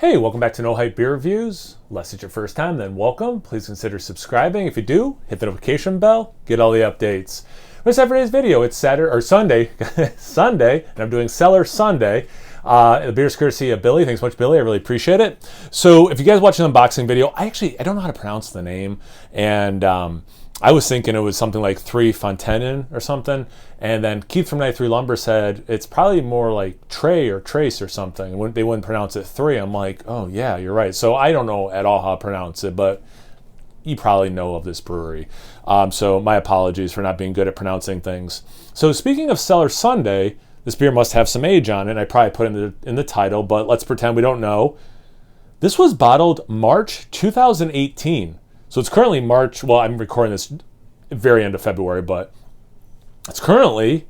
Hey, welcome back to No Hype Beer Reviews. Unless it's your first time, then welcome. Please consider subscribing. If you do, hit the notification bell, get all the updates. What's today's video? It's Saturday or Sunday, Sunday, and I'm doing Cellar Sunday. The beer's courtesy of Billy. Thanks so much, Billy. I really appreciate it. So, if you guys watch an unboxing video, I don't know how to pronounce the name, and I was thinking it was something like Fonteinen or something, and then Keith from 93 Lumber said it's probably more like Trey or Trace or something. They wouldn't pronounce it 3. I'm like, oh yeah, you're right. So I don't know at all how to pronounce it, but you probably know of this brewery. So my apologies for not being good at pronouncing things. So speaking of Cellar Sunday, this beer must have some age on it. I probably put it in the title, but let's pretend we don't know. This was bottled March 2018. So it's currently March. Well, I'm recording this very end of February, but it's currently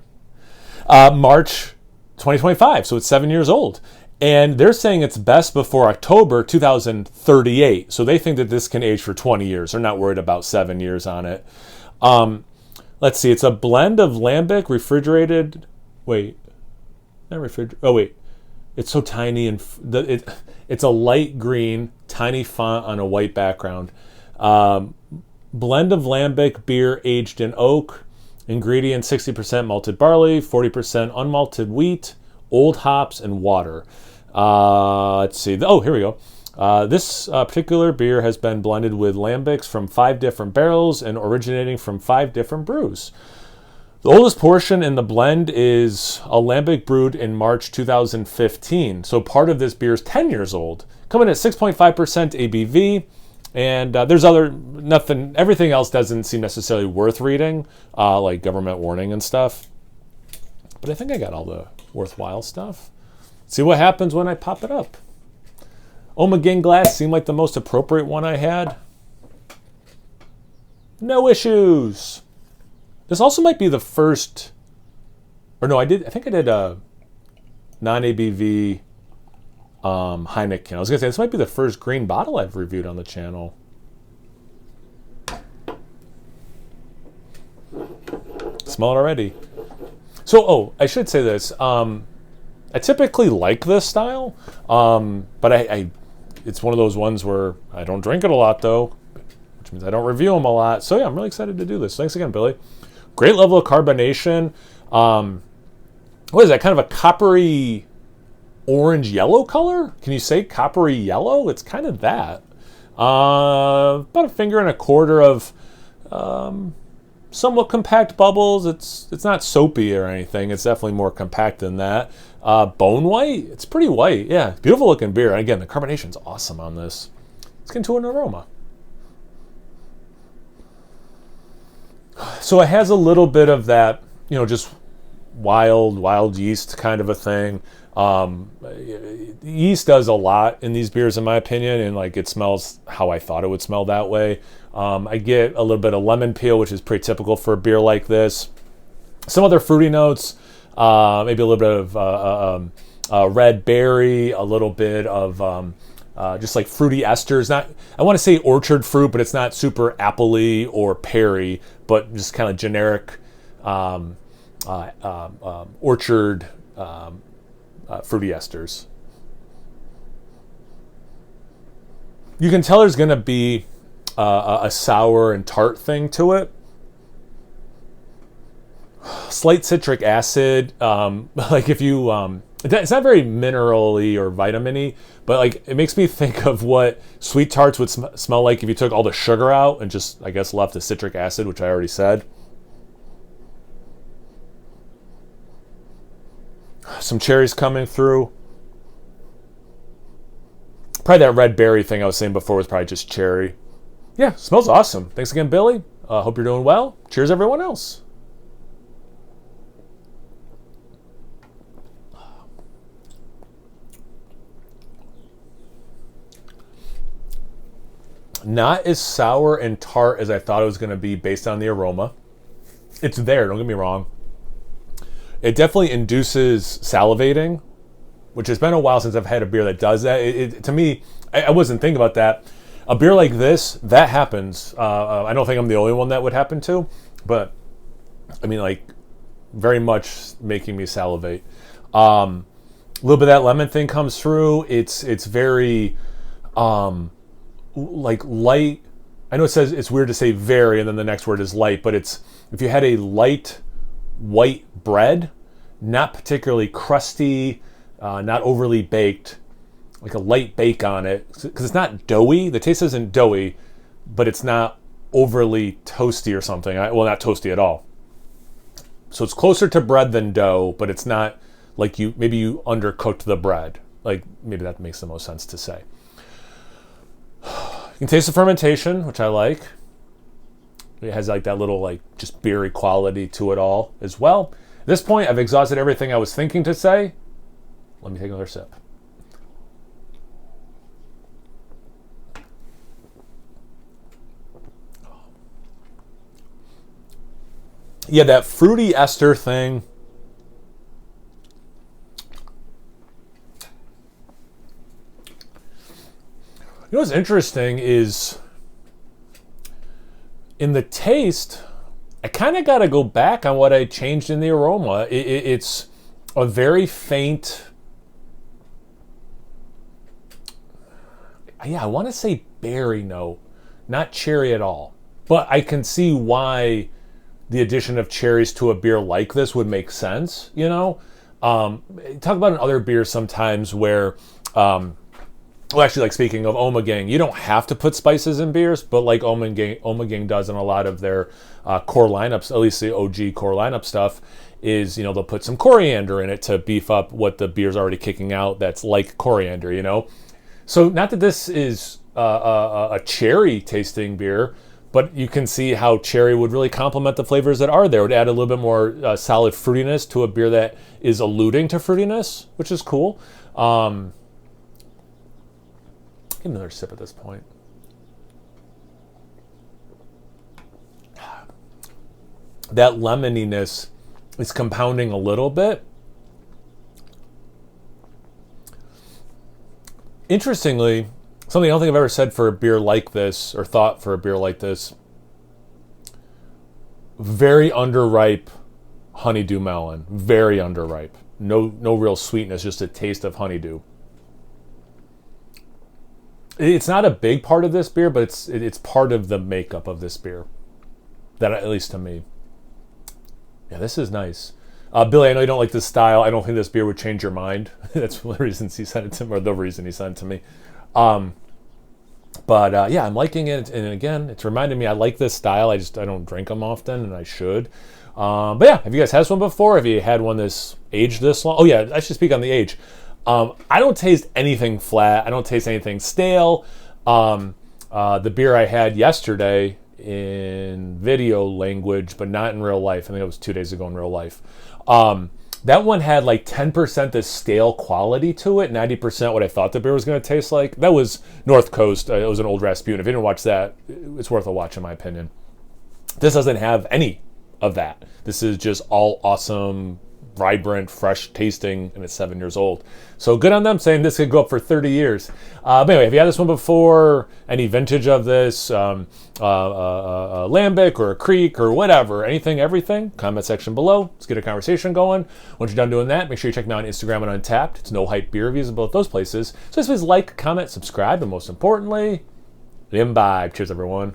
March 2025. So it's 7 years old. And they're saying it's best before October 2038. So they think that this can age for 20 years. They're not worried about 7 years on it. Let's see. It's a blend of lambic, refrigerated. Wait. Not refrigerated. Oh, wait. It's so tiny. And it's a light green, tiny font on a white background. Blend of lambic beer aged in oak. Ingredients 60% malted barley, 40% unmalted wheat, old hops, and water. Let's see. Oh, here we go. This particular beer has been blended with lambics from 5 different barrels and originating from 5 different brews. The oldest portion in the blend is a lambic brewed in March 2015. So part of this beer is 10 years old, coming at 6.5% ABV. And there's everything else doesn't seem necessarily worth reading, like government warning and stuff. But I think I got all the worthwhile stuff. See what happens when I pop it up. Ommegang glass seemed like the most appropriate one I had. No issues. This also might be the first, or no, I think I did a non-ABV Heineken. I was gonna say this might be the first green bottle I've reviewed on the channel. Smell it already. So, I should say this. I typically like this style, but it's one of those ones where I don't drink it a lot though, which means I don't review them a lot. So yeah, I'm really excited to do this. Thanks again, Billy. Great level of carbonation. What is that? Kind of a coppery orange yellow color? Can you say coppery yellow? It's kind of that. About 1.25 fingers of somewhat compact bubbles. It's not soapy or anything. It's definitely more compact than that. Bone white. It's pretty white. Yeah, beautiful looking beer. And again, the carbonation's awesome on this. Let's get into an aroma. So it has a little bit of that, just wild yeast kind of a thing. Yeast does a lot in these beers, in my opinion, and like it smells how I thought it would smell that way. I get a little bit of lemon peel, which is pretty typical for a beer like this. Some other fruity notes, maybe a little bit of red berry, a little bit of just like fruity esters. I want to say orchard fruit, but it's not super appley or peary, but just kind of generic orchard fruity esters. You can tell there's going to be a sour and tart thing to it. Slight citric acid. Like if you, it's not very minerally or vitamin-y, but like it makes me think of what sweet tarts would smell like if you took all the sugar out and just, I guess, left the citric acid, which I already said. Some cherries coming through. Probably that red berry thing I was saying before was probably just cherry. Yeah, smells awesome. Thanks again, Billy. Hope you're doing well. Cheers, everyone else. Not as sour and tart as I thought it was going to be based on the aroma. It's there, don't get me wrong. It definitely induces salivating, which has been a while since I've had a beer that does that. To me, I wasn't thinking about that. A beer like this, that happens. I don't think I'm the only one that would happen to, but I mean, like, very much making me salivate. little bit of that lemon thing comes through. It's very like light. I know it says it's weird to say very, and then the next word is light, but it's if you had a light white bread, not particularly crusty, not overly baked, like a light bake on it, because it's not doughy. The taste isn't doughy, but it's not overly toasty or something. Well, not toasty at all. So it's closer to bread than dough, but it's not like maybe you undercooked the bread. Like maybe that makes the most sense to say. You can taste the fermentation, which I like. It has like that little like just beery quality to it all as well. At this point, I've exhausted everything I was thinking to say. Let me take another sip. Yeah, that fruity ester thing. You know what's interesting is in the taste, I kind of got to go back on what I changed in the aroma. It's a very faint, I want to say berry note, not cherry at all. But I can see why the addition of cherries to a beer like this would make sense, you know? Talk about in other beers sometimes where, well, actually, like speaking of Ommegang, you don't have to put spices in beers, but like Ommegang does in a lot of their core lineups, at least the OG core lineup stuff, is, you know, they'll put some coriander in it to beef up what the beer's already kicking out that's like coriander, you know? So not that this is a cherry tasting beer, but you can see how cherry would really complement the flavors that are there. It would add a little bit more solid fruitiness to a beer that is alluding to fruitiness, which is cool. Get another sip at this point. That lemoniness is compounding a little bit. Interestingly, something I don't think I've ever said for a beer like this, or thought for a beer like this, very underripe honeydew melon. Very underripe. No real sweetness, just a taste of honeydew. It's not a big part of this beer, but it's part of the makeup of this beer. That, at least to me. Yeah, this is nice. Billy, I know you don't like this style. I don't think this beer would change your mind. That's one of the reasons he sent it to me, or the reason he sent it to me. But yeah, I'm liking it. And again, it's reminding me I like this style. I don't drink them often, and I should. But yeah, have you guys had this one before? Have you had one this aged this long? Oh yeah, I should speak on the age. I don't taste anything flat. I don't taste anything stale. The beer I had yesterday in video language, but not in real life. I think it was 2 days ago in real life. That one had like 10% the stale quality to it, 90% what I thought the beer was going to taste like. That was North Coast. It was an Old Rasputin. If you didn't watch that, it's worth a watch in my opinion. This doesn't have any of that. This is just all awesome, vibrant, fresh tasting, and it's 7 years old. So good on them saying this could go up for 30 years. But anyway, have you had this one before? Any vintage of this? Lambic or a Creek or whatever, anything, everything? Comment section below. Let's get a conversation going. Once you're done doing that, make sure you check me out on Instagram and Untapped. It's No Hype Beer Reviews in both those places. So please like, comment, subscribe, and most importantly, imbibe. Cheers, everyone.